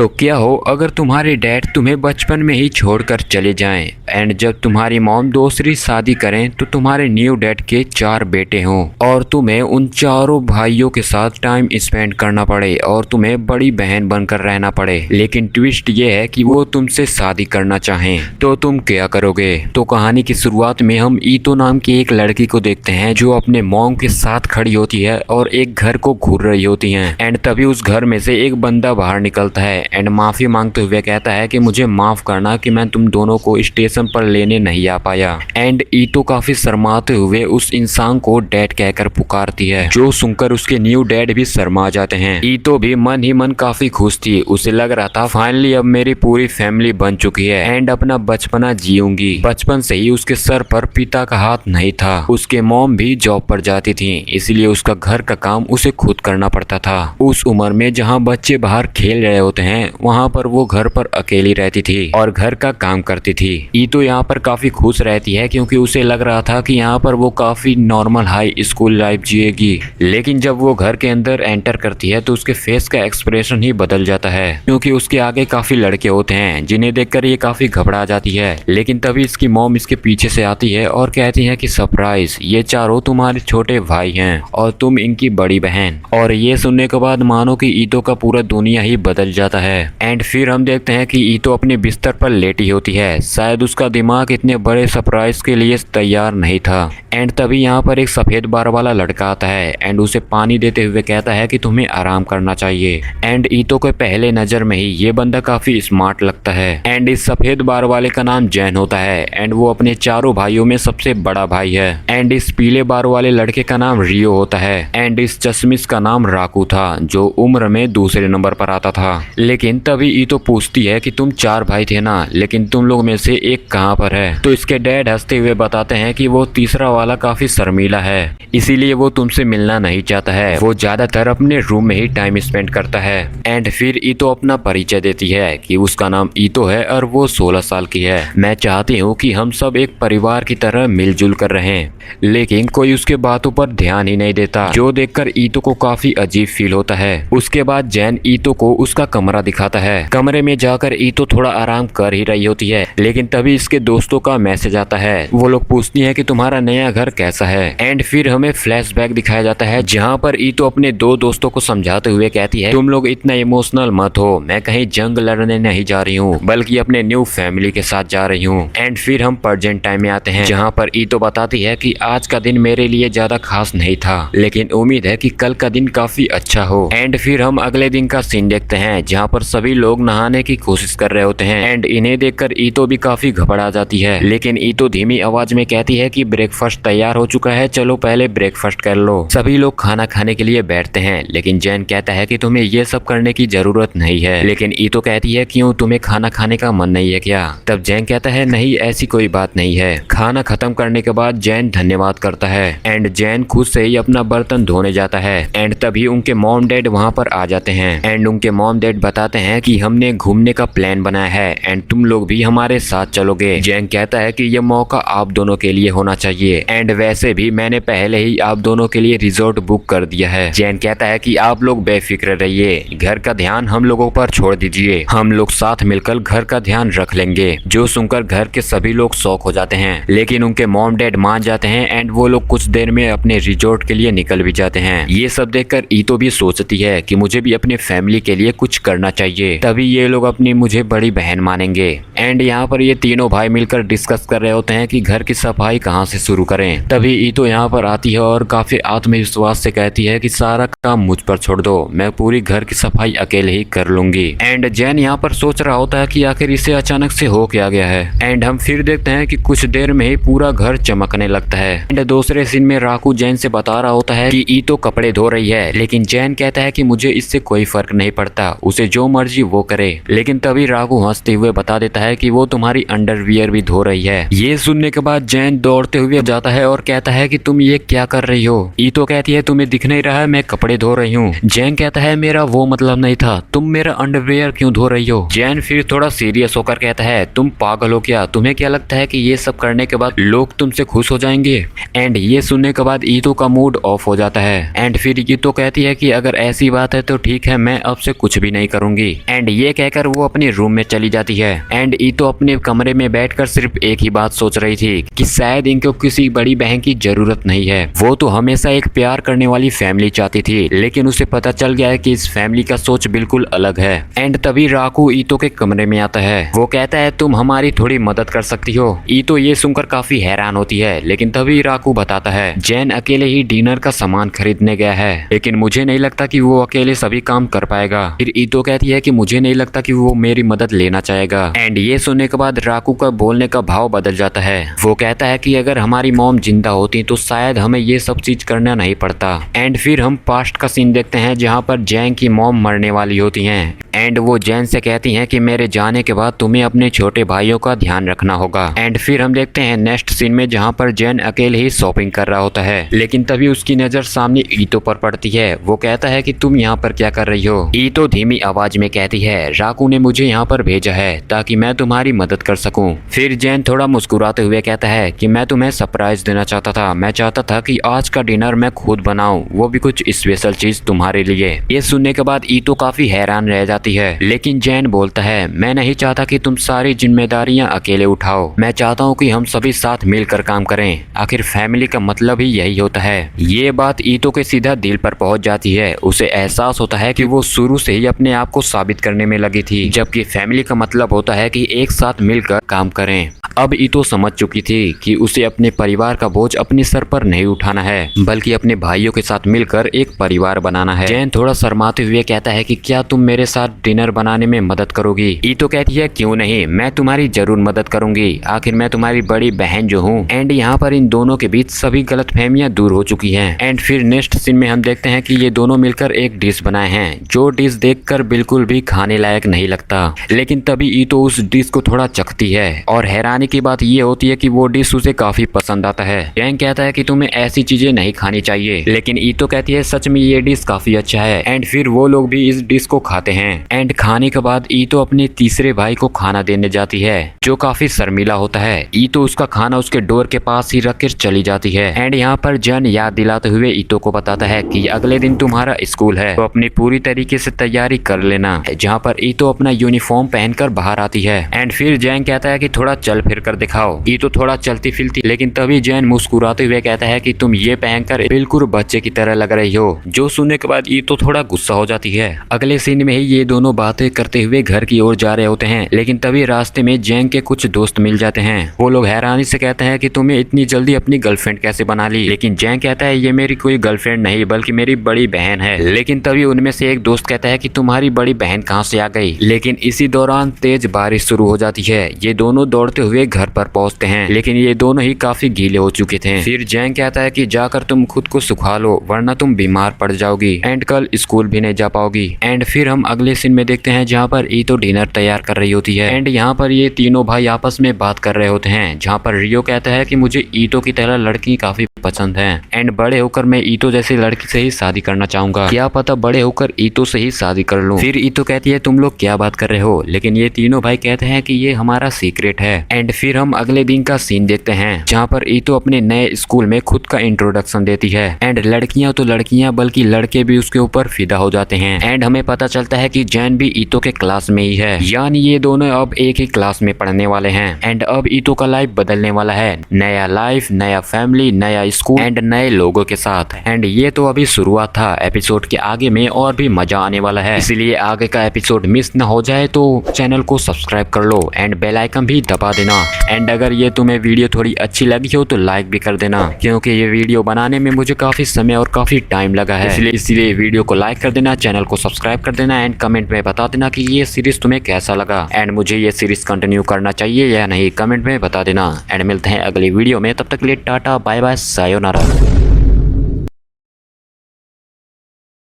तो क्या हो अगर तुम्हारे डैड तुम्हें बचपन में ही छोड़कर चले जाएं एंड जब तुम्हारी मॉम दूसरी शादी करें तो तुम्हारे न्यू डैड के 4 बेटे हों और तुम्हें उन चारों भाइयों के साथ टाइम स्पेंड करना पड़े और तुम्हें बड़ी बहन बनकर रहना पड़े। लेकिन ट्विस्ट ये है कि वो तुमसे शादी करना चाहें तो तुम क्या करोगे। तो कहानी की शुरुआत में हम ईतो नाम की एक लड़की को देखते हैं जो अपने मॉम के साथ खड़ी होती है और एक घर को घूर रही होती है। एंड तभी उस घर में से एक बंदा बाहर निकलता है एंड माफी मांगते हुए कहता है कि मुझे माफ करना कि मैं तुम दोनों को स्टेशन पर लेने नहीं आ पाया। एंड ईतो काफी शर्माते हुए उस इंसान को डैड कहकर पुकारती है, जो सुनकर उसके न्यू डैड भी शर्मा जाते हैं। ईतो भी मन ही मन काफी खुश थी, उसे लग रहा था फाइनली अब मेरी पूरी फैमिली बन चुकी है एंड अपना बचपना जीऊंगी। बचपन से ही उसके सर पर पिता का हाथ नहीं था, उसके मॉम भी जॉब पर जाती थी, इसलिए उसका घर का काम उसे खुद करना पड़ता था। उस उम्र में जहाँ बच्चे बाहर खेल रहे होते हैं वहाँ पर वो घर पर अकेली रहती थी और घर का काम करती थी। ईतो यहाँ पर काफी खुश रहती है क्योंकि उसे लग रहा था कि यहाँ पर वो काफी नॉर्मल हाई स्कूल लाइफ जिएगी। लेकिन जब वो घर के अंदर एंटर करती है तो उसके फेस का एक्सप्रेशन ही बदल जाता है क्योंकि उसके आगे काफी लड़के होते हैं जिन्हें देखकर ये काफी घबरा जाती है। लेकिन तभी इसकी मॉम इसके पीछे से आती है और कहती है कि सरप्राइज, ये चारों तुम्हारे छोटे भाई हैं और तुम इनकी बड़ी बहन। और ये सुनने के बाद मानो कि ईतो का पूरा दुनिया ही बदल जाता है। एंड फिर हम देखते हैं कि ईतो अपने बिस्तर पर लेटी होती है, शायद उसका दिमाग इतने बड़े सरप्राइज के लिए तैयार नहीं था। एंड तभी यहाँ पर एक सफेद बार वाला लड़का आता है एंड उसे पानी देते हुए कहता है कि तुम्हें आराम करना चाहिए। एंड ईतो के पहले नजर में ही ये बंदा काफी स्मार्ट लगता है। एंड इस सफेद बार वाले का नाम जैन होता है एंड वो अपने चारों भाइयों में सबसे बड़ा भाई है। एंड इस पीले बार वाले लड़के का नाम रियो होता है एंड इस चश्मिश का नाम राकू था जो उम्र में दूसरे नंबर पर आता था। लेकिन तभी ईतो पूछती है कि तुम 4 भाई थे ना, लेकिन तुम लोग में से एक कहाँ पर है। तो इसके डैड हंसते हुए बताते हैं कि वो तीसरा वाला काफी शर्मीला है, इसीलिए वो तुमसे मिलना नहीं चाहता है, वो ज्यादातर अपने रूम में ही टाइम स्पेंड करता है। एंड फिर ईतो अपना परिचय देती है कि उसका नाम ईतो है और वो 16 साल की है। मैं चाहती हूँ कि हम सब एक परिवार की तरह मिलजुल कर रहें, लेकिन कोई उसके बातों पर ध्यान ही नहीं देता, जो देखकर ईतो को काफी अजीब फील होता है। उसके बाद जैन ईतो को उसका कमरा दिखाता है। कमरे में जाकर ईतो थोड़ा आराम कर ही रही होती है, लेकिन तभी इसके दोस्तों का मैसेज आता है। वो लोग पूछती है कि तुम्हारा नया घर कैसा है। एंड फिर हमें फ्लैशबैक दिखाया जाता है जहाँ पर ईतो अपने 2 दोस्तों को समझाते हुए कहती है, तुम लोग इतना इमोशनल मत हो, मैं कहीं जंग लड़ने नहीं जा रही हूँ बल्कि अपने न्यू फैमिली के साथ जा रही हूँ। एंड फिर हम प्रेजेंट टाइम में आते हैं जहाँ पर ईतो बताती है कि आज का दिन मेरे लिए ज्यादा खास नहीं था, लेकिन उम्मीद है कि कल का दिन काफी अच्छा हो। एंड फिर हम अगले दिन का सीन देखते हैं जहाँ पर सभी लोग नहाने की कोशिश कर रहे होते हैं। एंड इन्हें देखकर ईतो भी काफी घबरा जाती है, लेकिन ईतो धीमी आवाज में कहती है कि ब्रेकफास्ट तैयार हो चुका है, चलो पहले ब्रेकफास्ट कर लो। सभी लोग खाना खाने के लिए बैठते हैं, लेकिन जैन कहता है कि तुम्हें ये सब करने की जरूरत नहीं है। लेकिन ईतो कहती है, क्यों, तुम्हें खाना खाने का मन नहीं है क्या। तब जैन कहता है, नहीं ऐसी कोई बात नहीं है। खाना खत्म करने के बाद जैन धन्यवाद करता है एंड जैन खुद से ही अपना बर्तन धोने जाता है। एंड तभी उनके मॉम डैड वहाँ पर आ जाते हैं एंड उनके मॉम डैड बताते हैं कि हमने घूमने का प्लान बनाया है एंड तुम लोग भी हमारे साथ चलोगे। जैन कहता है कि यह मौका आप दोनों के लिए होना चाहिए एंड वैसे भी मैंने पहले ही आप दोनों के लिए रिजॉर्ट बुक कर दिया है। जैन कहता है कि आप लोग बेफिक्र रहिए, घर का ध्यान हम लोगों पर छोड़ दीजिए, हम लोग साथ मिलकर घर का ध्यान रख लेंगे। जो सुनकर घर के सभी लोग शॉक हो जाते हैं, लेकिन उनके मॉम डैड मान जाते हैं एंड वो लोग कुछ देर में अपने रिजॉर्ट के लिए निकल भी जाते हैं। ये सब देखकर ईतो भी सोचती है कि मुझे भी अपने फैमिली के लिए कुछ करना चाहिए, तभी ये लोग अपनी मुझे बड़ी बहन मानेंगे। एंड यहाँ पर ये तीनों भाई मिलकर डिस्कस कर रहे होते हैं कि घर की सफाई कहाँ से शुरू करें। तभी ईतो यहाँ पर आती है और काफी आत्मविश्वास से कहती है कि सारा काम मुझ पर छोड़ दो, मैं पूरी घर की सफाई अकेले ही कर लूंगी। एंड जैन यहाँ पर सोच रहा होता है कि आखिर इसे अचानक से हो क्या गया है। एंड हम फिर देखते हैं कि कुछ देर में ही पूरा घर चमकने लगता है। एंड दूसरे सीन में राकू जैन से बता रहा होता है कि ईतो कपड़े धो रही है, लेकिन जैन कहता है कि मुझे इससे कोई फर्क नहीं पड़ता, उसे जो मर्जी वो करे। लेकिन तभी राकू हंसते हुए बता देता है कि वो तुम्हारी अंडरवियर भी धो रही है। ये सुनने के बाद जैन दौड़ते हुए जाता है और कहता है कि तुम ये क्या कर रही हो। ईतो कहती है, तुम्हें दिख नहीं रहा है मैं कपड़े धो रही हूँ। जैन कहता है, मेरा वो मतलब नहीं था, तुम मेरा अंडरवियर क्यों धो रही हो। जैन फिर थोड़ा सीरियस होकर कहता है, तुम पागल हो क्या, तुम्हें क्या लगता है कि ये सब करने के बाद लोग तुमसे खुश हो जाएंगे। एंड ये सुनने के बाद ईतो का मूड ऑफ हो जाता है। एंड फिर ईतो कहती है कि अगर ऐसी बात है तो ठीक है, मैं अब से कुछ भी नहीं करूंगी। करूंगी। एंड ये कहकर वो अपने रूम में चली जाती है। एंड ईतो अपने कमरे में बैठकर सिर्फ एक ही बात सोच रही थी कि शायद इनको किसी बड़ी बहन की जरूरत नहीं है। वो तो हमेशा एक प्यार करने वाली फैमिली चाहती थी, लेकिन उसे पता चल गया है कि इस फैमिली का सोच बिल्कुल अलग है। एंड तभी राकू ईतो के कमरे में आता है। वो कहता है तुम हमारी थोड़ी मदद कर सकती हो। ईतो ये सुनकर काफी हैरान होती है, लेकिन तभी राकू बताता है जैन अकेले ही डिनर का सामान खरीदने गया है, लेकिन मुझे नहीं लगता कि वो अकेले सभी काम कर पाएगा। फिर ईतो कहती है कि मुझे नहीं लगता कि वो मेरी मदद लेना चाहेगा। एंड ये सुनने के बाद राकू का बोलने का भाव बदल जाता है। वो कहता है कि अगर हमारी मॉम जिंदा होती तो शायद हमें ये सब चीज करना नहीं पड़ता। एंड फिर हम पास्ट का सीन देखते हैं जहाँ पर जैन की मॉम मरने वाली होती है। एंड वो जैन से कहती हैं कि मेरे जाने के बाद तुम्हें अपने छोटे भाइयों का ध्यान रखना होगा। एंड फिर हम देखते हैं नेक्स्ट सीन में जहाँ पर जैन अकेले ही शॉपिंग कर रहा होता है, लेकिन तभी उसकी नजर सामने ईतो पर पड़ती है। वो कहता है कि तुम यहाँ पर क्या कर रही हो। ईतो धीमी आवाज में कहती है राकू ने मुझे यहाँ पर भेजा है ताकि मैं तुम्हारी मदद कर सकूं। फिर जैन थोड़ा मुस्कुराते हुए कहता है कि मैं तुम्हें सरप्राइज देना चाहता था। मैं चाहता था कि आज का डिनर मैं खुद बनाऊं, वो भी कुछ स्पेशल चीज तुम्हारे लिए। ये सुनने के बाद ईतो काफी हैरान रह जाती है, लेकिन जैन बोलता है मैं नहीं चाहता कि तुम सारी जिम्मेदारियां अकेले उठाओ। मैं चाहता हूँ कि हम सभी साथ मिलकर काम करें। आखिर फैमिली का मतलब ही यही होता है। ये बात ईतो के सीधा दिल पर पहुंच जाती है। उसे एहसास होता है कि वो शुरू से ही अपने आप को साबित करने में लगी थी, जबकि फैमिली का मतलब होता है कि एक साथ मिलकर काम करें। अब ईतो समझ चुकी थी कि उसे अपने परिवार का बोझ अपने सर पर नहीं उठाना है, बल्कि अपने भाइयों के साथ मिलकर एक परिवार बनाना है। जैन थोड़ा शर्माते हुए कहता है कि क्या तुम मेरे साथ डिनर बनाने में मदद करोगी। ईतो कहती है क्यों नहीं, मैं तुम्हारी जरूर मदद करूंगी। आखिर मैं तुम्हारी बड़ी बहन जो हूँ। एंड यहाँ पर इन दोनों के बीच सभी गलतफहमियां दूर हो चुकी हैं। एंड फिर नेक्स्ट सीन में हम देखते हैं कि ये दोनों मिलकर एक डिश बनाए हैं, जो डिश देखकर बिल्कुल भी खाने लायक नहीं लगता। लेकिन तभी ईतो उस डिश को थोड़ा चखती है और हैरानी की बात ये होती है कि वो डिश उसे काफी पसंद आता है। जैन कहता है कि तुम्हें ऐसी चीजें नहीं खानी चाहिए, लेकिन ईतो कहती है सच में ये डिश काफी अच्छा है। एंड फिर वो लोग भी इस डिश को खाते हैं। एंड खाने के बाद ईतो अपने तीसरे भाई को खाना देने जाती है, जो काफी शर्मिला होता है। ईतो उसका खाना उसके डोर के पास ही रखकर चली जाती है। एंड यहाँ पर जैन याद दिलाते हुए ईतो को बताता है कि अगले दिन तुम्हारा स्कूल है, तो अपनी पूरी तरीके से तैयारी कर लेना। जहाँ पर ईतो अपना यूनिफॉर्म पहनकर बाहर आती है। एंड फिर जैन कहता है कि थोड़ा चल फिर कर दिखाओ। ईतो थोड़ा चलती फिरती, लेकिन तभी जैन मुस्कुराते हुए कहता है कि तुम ये पहनकर बिल्कुल बच्चे की तरह लग रही हो, जो सुनने के बाद ईतो थोड़ा गुस्सा हो जाती है। अगले सीन में ही ये दोनों बातें करते हुए घर की ओर जा रहे होते हैं, लेकिन तभी रास्ते में जैन के कुछ दोस्त मिल जाते हैं। वो लोग हैरानी से कहते हैं कि तुम्हें इतनी जल्दी अपनी गर्लफ्रेंड कैसे बना ली। लेकिन जैन कहता है ये मेरी कोई गर्लफ्रेंड नहीं बल्कि मेरी बड़ी बहन है। लेकिन तभी उनमें से एक दोस्त कहता है कि तुम्हारी बड़ी बहन कहाँ से आ गई। लेकिन इसी दौरान तेज बारिश शुरू हो जाती है। ये दोनों दौड़ते हुए घर पर पहुंचते हैं, लेकिन ये दोनों ही काफी गीले हो चुके थे। फिर जैन कहता है कि जाकर तुम खुद को सुखा लो, वरना तुम बीमार पड़ जाओगी एंड कल स्कूल भी नहीं जा पाओगी। एंड फिर हम अगले सीन में देखते हैं जहाँ पर ईतो डिनर तैयार कर रही होती है। एंड यहाँ पर ये तीनों भाई आपस में बात कर रहे होते हैं, जहाँ पर रियो कहता है कि मुझे ईतो की तरह लड़की काफी पसंद है एंड बड़े होकर मैं ईतो जैसी लड़की से ही शादी करना चाहूंगा। क्या पता बड़े होकर ईतो से ही शादी कर लूं। फिर ईतो कहती है तुम लोग क्या बात कर रहे हो, लेकिन ये तीनों भाई कहते हैं कि ये हमारा सीक्रेट है। एंड फिर हम अगले दिन का सीन देखते हैं, जहाँ पर ईतो अपने नए स्कूल में खुद का इंट्रोडक्शन देती है। एंड लड़कियां तो लड़कियां बल्कि लड़के भी उसके ऊपर फिदा हो जाते हैं। एंड हमें पता चलता है कि जैन भी ईतो के क्लास में ही है, यानी ये दोनों अब एक ही क्लास में पढ़ने वाले हैं। एंड अब ईतो का लाइफ बदलने वाला है, नया लाइफ, नया फैमिली, नया स्कूल एंड नए लोगों के साथ। एंड ये तो अभी शुरुआत था, एपिसोड के आगे में और भी मजा आने वाला है, इसलिए आगे का एपिसोड मिस ना हो जाए तो चैनल को सब्सक्राइब कर लो एंड बेल आइकन भी दबा देना। एंड अगर ये तुम्हें वीडियो थोड़ी अच्छी लगी हो तो लाइक भी कर देना, क्योंकि ये वीडियो बनाने में मुझे काफी समय और काफी टाइम लगा है, इसलिए वीडियो को लाइक कर देना, चैनल को सब्सक्राइब कर देना एंड कमेंट में बता देना कि ये सीरीज तुम्हें कैसा लगा एंड मुझे ये सीरीज कंटिन्यू करना चाहिए या नहीं, कमेंट में बता देना। एंड मिलते हैं अगली वीडियो में, तब तक के लिए टाटा बाय बाय सायोनारा।